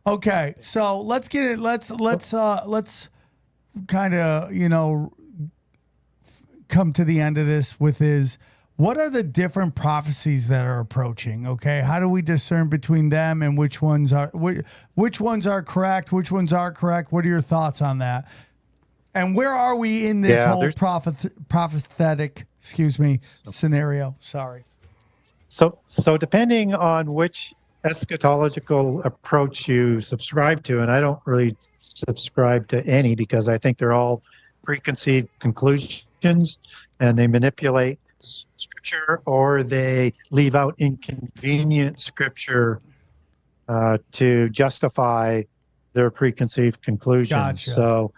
Okay, so let's get it. Let's kind of come to the end of this with what are the different prophecies that are approaching? Okay, how do we discern between them and which ones are which ones are correct, which ones aren't correct? What are your thoughts on that? And where are we in this Yeah, whole prophetic, scenario? Sorry. so depending on which eschatological approach you subscribe to, and I don't really subscribe to any because I think they're all preconceived conclusions and they manipulate scripture or they leave out inconvenient scripture to justify their preconceived conclusions. Gotcha.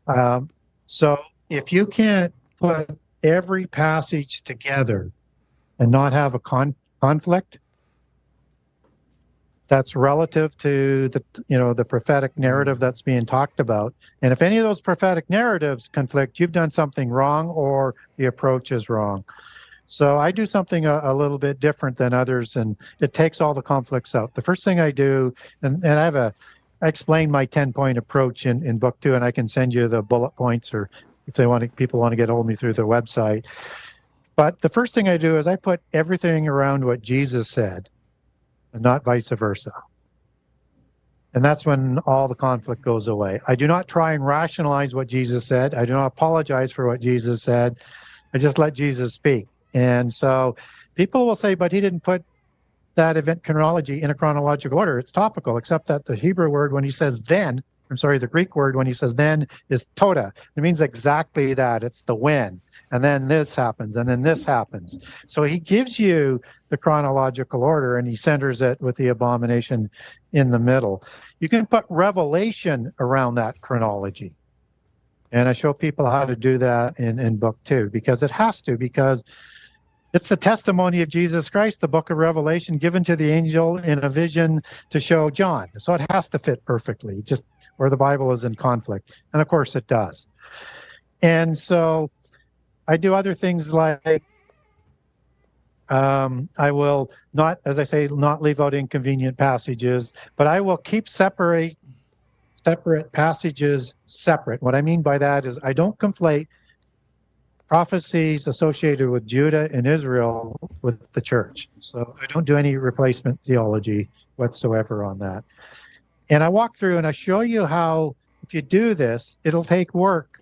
Um, so if you can't put every passage together and not have a conflict that's relative to the prophetic narrative that's being talked about, and if any of those prophetic narratives conflict, you've done something wrong or the approach is wrong. So I do something a little bit different than others, and it takes all the conflicts out. The first thing I do, and I explain my 10-point approach in book 2, and I can send you the bullet points, or if people want to get hold of me through the website. But the first thing I do is I put everything around what Jesus said, and not vice versa. And that's when all the conflict goes away. I do not try and rationalize what Jesus said. I do not apologize for what Jesus said. I just let Jesus speak. And so people will say, but he didn't put that event chronology in a chronological order. It's topical, except that the Hebrew word when he says then, the Greek word when he says then is tota. It means exactly that. It's the when. And then this happens, and then this happens. So he gives you the chronological order, and he centers it with the abomination in the middle. You can put revelation around that chronology. And I show people how to do that in book 2, because it has to, because it's the testimony of Jesus Christ, the book of Revelation, given to the angel in a vision to show John. So it has to fit perfectly, just where the Bible is in conflict. And of course it does. And so I do other things like I will not, as I say, not leave out inconvenient passages, but I will keep separate passages separate. What I mean by that is I don't conflate prophecies associated with Judah and Israel with the church. So I don't do any replacement theology whatsoever on that. And I walk through and I show you how, if you do this, it'll take work,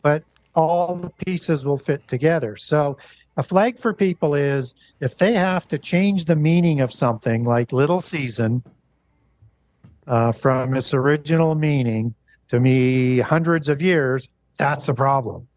but all the pieces will fit together. So a flag for people is if they have to change the meaning of something like little season from its original meaning to me hundreds of years, that's a problem.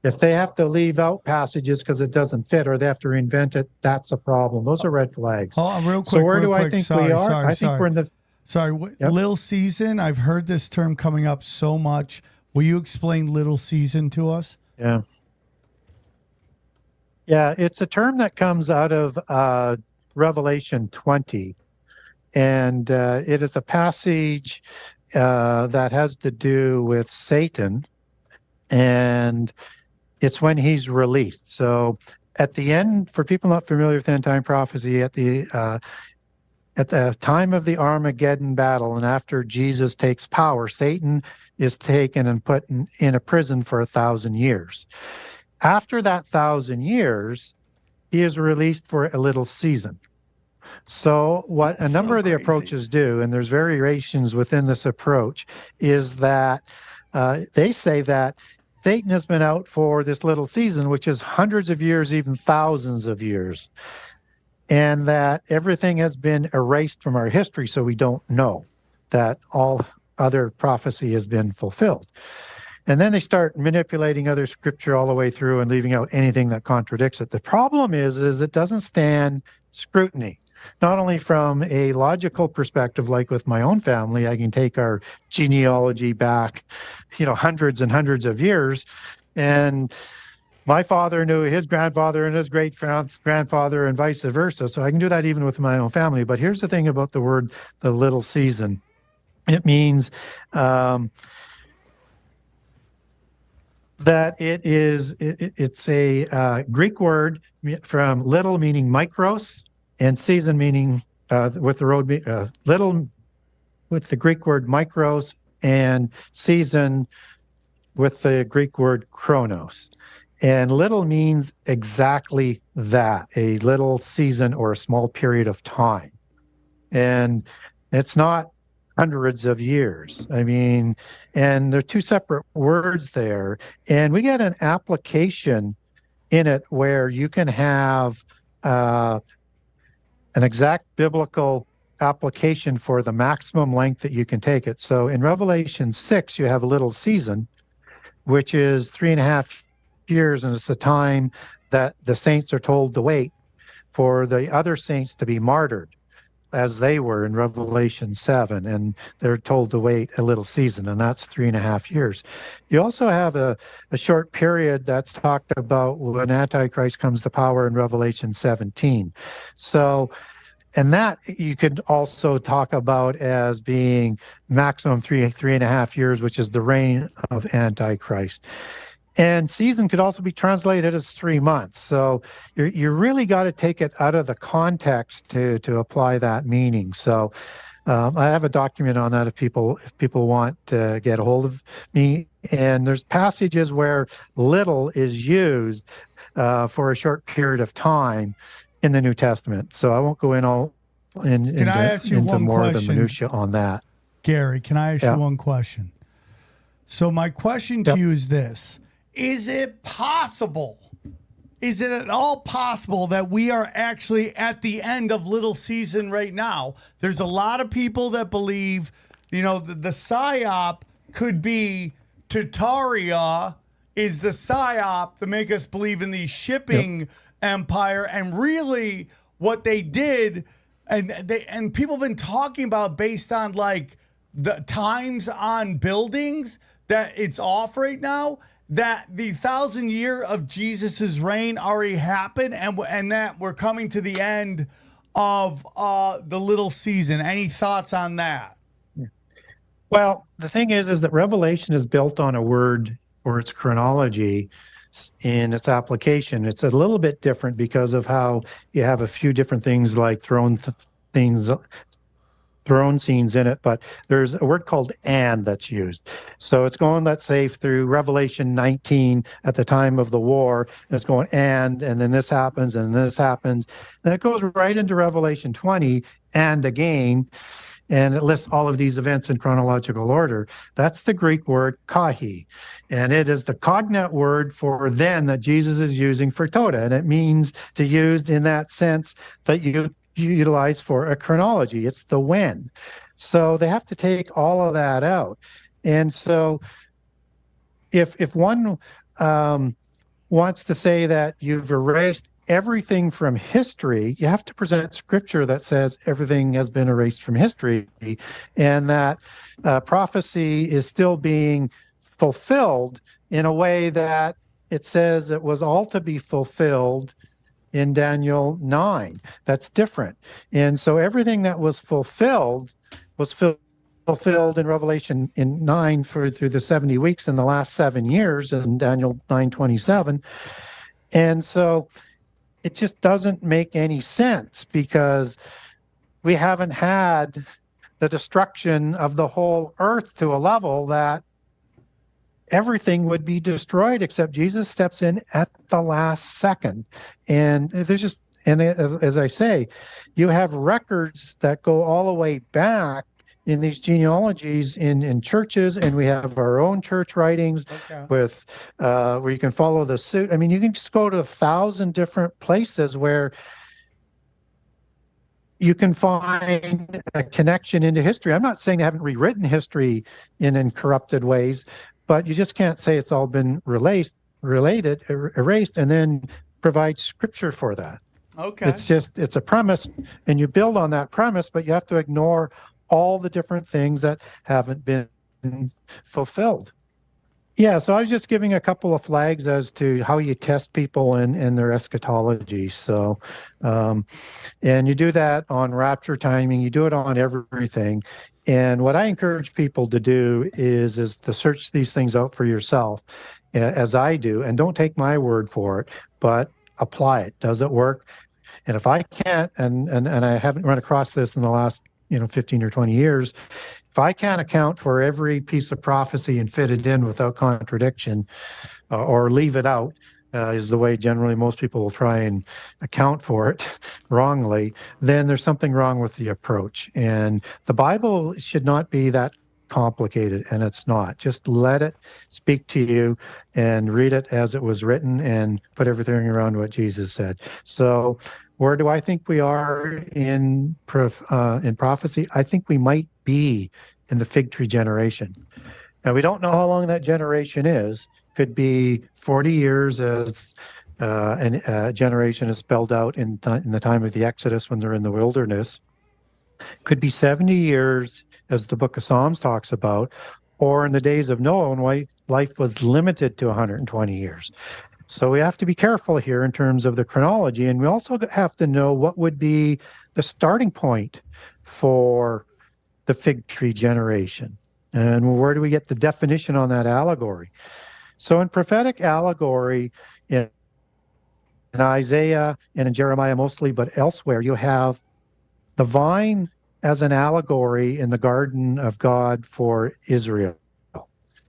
If they have to leave out passages because it doesn't fit or they have to reinvent it, that's a problem. Those are red flags. Oh, real quick. So where do quick. I think we are? I think we're in the... Sorry, Little season. I've heard this term coming up so much. Will you explain little season to us? Yeah. Yeah, it's a term that comes out of Revelation 20. And it is a passage that has to do with Satan. And it's when he's released. So at the end, for people not familiar with end time prophecy, at the time of the Armageddon battle and after Jesus takes power, Satan is taken and put in a prison for 1,000 years. After that 1,000 years, he is released for a little season. So what a number of the approaches do, and there's variations within this approach, is that they say that Satan has been out for this little season, which is hundreds of years, even thousands of years, and that everything has been erased from our history, so we don't know that all other prophecy has been fulfilled. And then they start manipulating other scripture all the way through and leaving out anything that contradicts it. The problem is it doesn't stand scrutiny. Not only from a logical perspective, like with my own family, I can take our genealogy back, hundreds and hundreds of years. And my father knew his grandfather and his great grandfather and vice versa. So I can do that even with my own family. But here's the thing about the word, the little season. It means that it's a Greek word from little meaning micros, and season meaning with the road little with the Greek word micros, and season with the Greek word chronos. And little means exactly that, a little season or a small period of time. And it's not hundreds of years. I mean, and they're two separate words there. And we get an application in it where you can have an exact biblical application for the maximum length that you can take it. So in Revelation 6, you have a little season, which is 3.5 years, and it's the time that the saints are told to wait for the other saints to be martyred, as they were in Revelation 7, and they're told to wait a little season, and that's 3.5 years. You also have a short period that's talked about when Antichrist comes to power in Revelation 17. So, and that you could also talk about as being maximum 3.5 years, which is the reign of Antichrist. And season could also be translated as 3 months. So you really got to take it out of the context to apply that meaning. So I have a document on that if people want to get a hold of me. And there's passages where little is used for a short period of time in the New Testament. So I won't go in all into more of the minutia on that. Gary, can I ask you one question? So my question to you is this. Is it possible? Is it at all possible that we are actually at the end of little season right now? There's a lot of people that believe, the psyop could be Tartaria is the psyop to make us believe in the shipping empire, and really what they did, and people have been talking about based on like the times on buildings that it's off right now, that the 1,000 year of Jesus's reign already happened, and that we're coming to the end of the little season. Any thoughts on that? Well, the thing is that Revelation is built on a word for its chronology in its application. It's a little bit different because of how you have a few different things like throne scenes in it, but there's a word called "and" that's used. So it's going, let's say, through Revelation 19 at the time of the war, and it's going and then this happens, and this happens. Then it goes right into Revelation 20, and again, and it lists all of these events in chronological order. That's the Greek word kahi, and it is the cognate word for then that Jesus is using for tota, and it means to use in that sense that you utilize for a chronology. It's the when. So they have to take all of that out. And so if one wants to say that you've erased everything from history, you have to present scripture that says everything has been erased from history, and that prophecy is still being fulfilled in a way that it says it was all to be fulfilled in Daniel 9. That's different. And so everything that was fulfilled was fulfilled in Revelation in 9 through the 70 weeks in the last 7 years in Daniel 9:27. And so it just doesn't make any sense because we haven't had the destruction of the whole earth to a level that everything would be destroyed, except Jesus steps in at the last second. And there's just, and as I say, you have records that go all the way back in these genealogies in churches, and we have our own church writings with where you can follow the suit. I mean, you can just go to 1,000 different places where you can find a connection into history. I'm not saying they haven't rewritten history in corrupted ways, but you just can't say it's all been erased, and then provide scripture for that. Okay. It's a premise, and you build on that premise, but you have to ignore all the different things that haven't been fulfilled. Yeah, so I was just giving a couple of flags as to how you test people in their eschatology. So, and you do that on rapture timing, you do it on everything. And what I encourage people to do is to search these things out for yourself, as I do, and don't take my word for it, but apply it. Does it work? And if I can't, and I haven't run across this in the last 15 or 20 years. If I can't account for every piece of prophecy and fit it in without contradiction, or leave it out, is the way generally most people will try and account for it wrongly, then there's something wrong with the approach. And the Bible should not be that complicated, and it's not. Just let it speak to you and read it as it was written and put everything around what Jesus said. So where do I think we are in prophecy? I think we might be in the fig tree generation. Now, we don't know how long that generation is. Could be 40 years as a generation is spelled out in the time of the Exodus when they're in the wilderness. Could be 70 years as the book of Psalms talks about, or in the days of Noah when life was limited to 120 years. So we have to be careful here in terms of the chronology, and we also have to know what would be the starting point for the fig tree generation. And where do we get the definition on that allegory? So in prophetic allegory, in Isaiah and in Jeremiah mostly, but elsewhere, you have the vine as an allegory in the garden of God for Israel.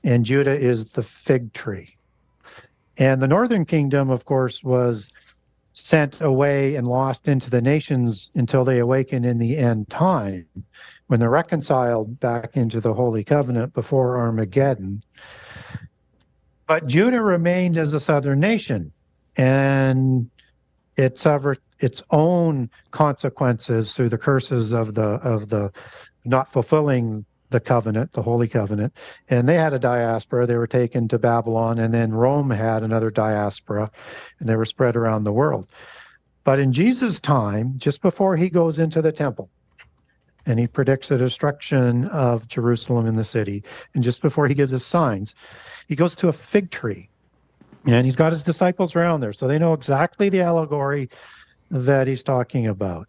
And Judah is the fig tree. And the northern kingdom, of course, was sent away and lost into the nations until they awaken in the end time, when they're reconciled back into the Holy Covenant before Armageddon. But Judah remained as a southern nation, and it suffered its own consequences through the curses of the not fulfilling the covenant, the Holy Covenant. And they had a diaspora. They were taken to Babylon, and then Rome had another diaspora, and they were spread around the world. But in Jesus' time, just before he goes into the temple, and he predicts the destruction of Jerusalem and the city, and just before he gives his signs, he goes to a fig tree, and he's got his disciples around there, so they know exactly the allegory that he's talking about.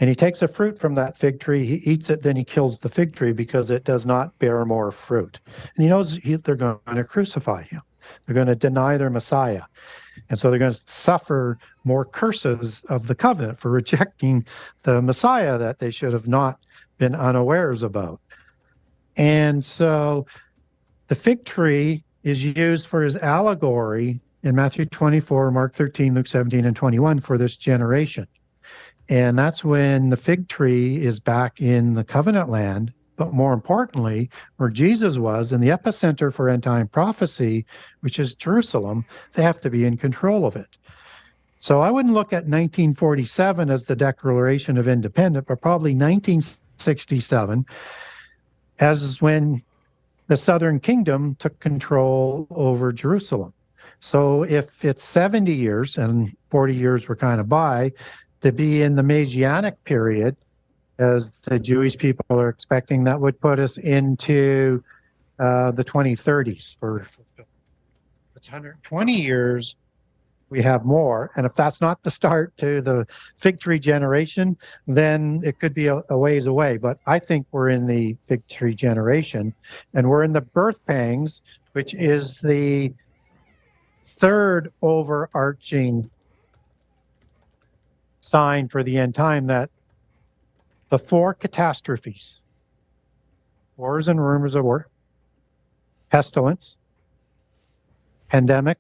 And he takes a fruit from that fig tree, he eats it, then he kills the fig tree because it does not bear more fruit. And he knows they're going to crucify him. They're going to deny their Messiah. And so they're going to suffer more curses of the covenant for rejecting the Messiah that they should have not been unawares about. And so the fig tree is used for his allegory in Matthew 24, Mark 13, Luke 17, and 21 for this generation. And that's when the fig tree is back in the covenant land, but more importantly, where Jesus was in the epicenter for end time prophecy, which is Jerusalem, they have to be in control of it. So I wouldn't look at 1947 as the Declaration of Independence, but probably 1967 as when the Southern Kingdom took control over Jerusalem. So if it's 70 years, and 40 years were kind of by, to be in the Messianic period, as the Jewish people are expecting, that would put us into the 2030s. For it's 120 years, we have more. And if that's not the start to the fig tree generation, then it could be a ways away. But I think we're in the fig tree generation, and we're in the birth pangs, which is the third overarching sign for the end time, that the four catastrophes, wars and rumors of war, pestilence, pandemic,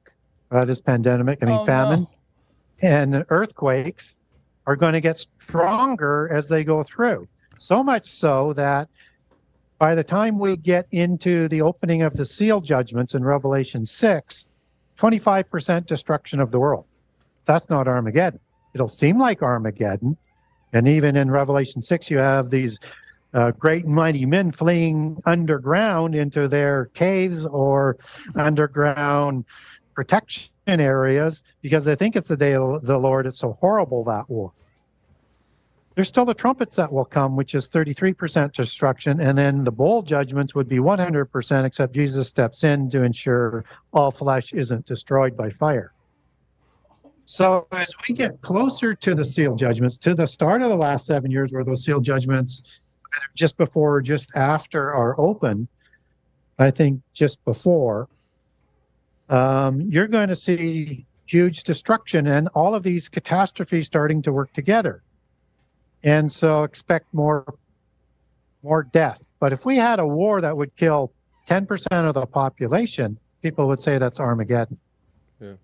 famine, and earthquakes are going to get stronger as they go through. So much so that by the time we get into the opening of the seal judgments in Revelation 6, 25% destruction of the world. That's not Armageddon. It'll seem like Armageddon. And even in Revelation 6, you have these great and mighty men fleeing underground into their caves or underground protection areas because they think it's the day of the Lord. It's so horrible, that war. There's still the trumpets that will come, which is 33% destruction. And then the bowl judgments would be 100%, except Jesus steps in to ensure all flesh isn't destroyed by fire. So as we get closer to the seal judgments, to the start of the last 7 years, where those seal judgments, either just before or just after, are open, I think just before, you're going to see huge destruction and all of these catastrophes starting to work together. And so expect more more death. But if we had a war that would kill 10% of the population, people would say that's Armageddon. Yeah.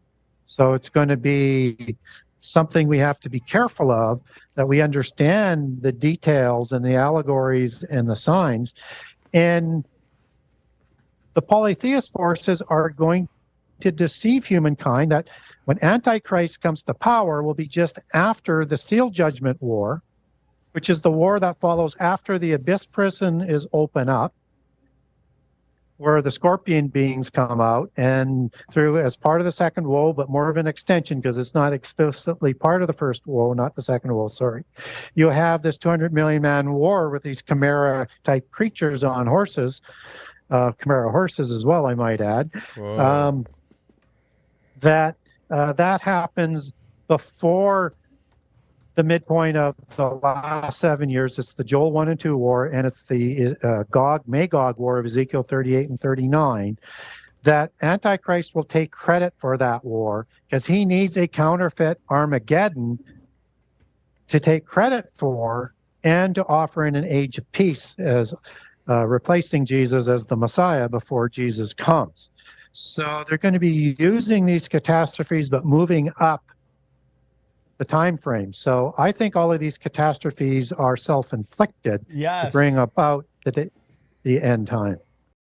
So it's going to be something we have to be careful of, that we understand the details and the allegories and the signs. And the polytheist forces are going to deceive humankind, that when Antichrist comes to power will be just after the Seal Judgment War, which is the war that follows after the Abyss prison is open up, where the scorpion beings come out, and through as part of the second woe, but more of an extension because it's not explicitly part of the first woe, not the second woe, sorry. You have this 200 million man war with these chimera type creatures on horses, chimera horses as well, I might add. Whoa. That happens before the midpoint of the last 7 years. It's the Joel 1 and 2 war, and it's the Gog-Magog war of Ezekiel 38 and 39, that Antichrist will take credit for that war because he needs a counterfeit Armageddon to take credit for and to offer in an age of peace, as replacing Jesus as the Messiah before Jesus comes. So they're going to be using these catastrophes, but moving up the time frame. So I think all of these catastrophes are self-inflicted Yes. to bring about the end time.